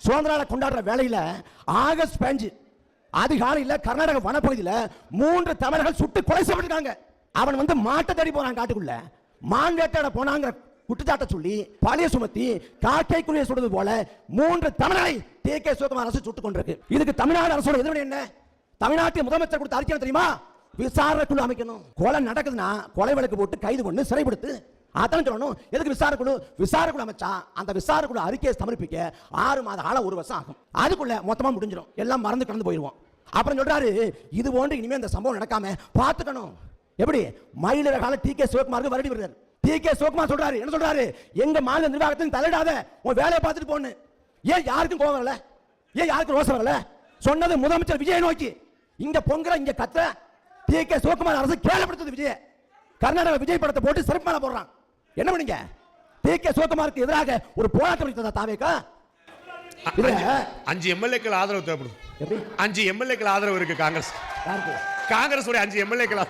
சுதந்திர கொண்டாடுற வேளையில ஆகஸ்ட் 15 அதிகாலையில் கர்நாடக வனப்பகுதியில் 3 தமிழர்கள் சுட்டு கொலை செய்யப்பட்டிருக்காங்க. அவன் வந்து மாட்டை தேடி போறான் காட்டுக்குள்ள, மான் வேட்டையாட போனாங்க குற்றச்சாட்டை சொல்லி பழைய சுமத்தி காக்கைக்குரிய சுடுவது போல 3 தமிழரை டி.கே. சிவகுமார் அரசு சுட்டுக் கொண்டிருக்கு. இதுக்கு தமிழ்நாடு அரசோட எதிர்வினை என்ன? தமிழ்நாட்டின் முதலமைச்சர் கொடுத்த அறிக்கை தெரியுமா? விசாரணை குழு அமைக்கணும். கொலை நடக்குதுன்னா கொலை வழக்கு போட்டு கைது பண்ணி சிறைப்படுத்து. அதான் சொல்லணும். எதுக்கு விசாரணை குழு அமைச்சா அந்த விசாரணை குழு அறிக்கையை சமர்ப்பிக்க 6 மாத காலம் 1 வருஷம் ஆகும். அதுக்குள்ள மொத்தமா முடிஞ்சிடும், எல்லாம் மறந்து கடந்து போயிடுவோம். அப்புறம் சொல்றாரு இது போன்று இனிமே இந்த சம்பவம் நடக்காம பாத்துக்கணும். எப்படி மயிலிற கால டி.கே. சிவகுமாருக்கு வருடி வருகிறார். டி.கே. சிவகுமார் சொல்றாரு, என்ன சொல்றாரு? எங்க மாநில நிர்வாகத்தின் தலையிடாத, உன் வேலையை பார்த்துட்டு போன்னு. ஏன் யாருக்கும் கோபம் வரல? ஏன் யாருக்கும் ரோசம் வரல? சொன்னது முதலமைச்சர் விஜய் நோக்கி. இங்க பொங்குற இங்க கத்த டி.கே. சிவகுமார் அரசு கேவலப்படுத்துது. விஜய் கர்நாடக விஜய் படத்தை போட்டு சிறப்பு மேல போடுறான். என்ன பண்ணீங்க? டி.கே. சிவகுமாருக்கு எதிராக ஒரு போராட்டம் நடத்ததா தாவேக்கா? 5 எம்எல்ஏக்கள் ஆதரவு தேவைப்படுது. 5 எம்எல்ஏக்கள் ஆதரவு இருக்கு காங்கிரஸ். காங்கிரஸ் 5 எம்எல்ஏக்கள்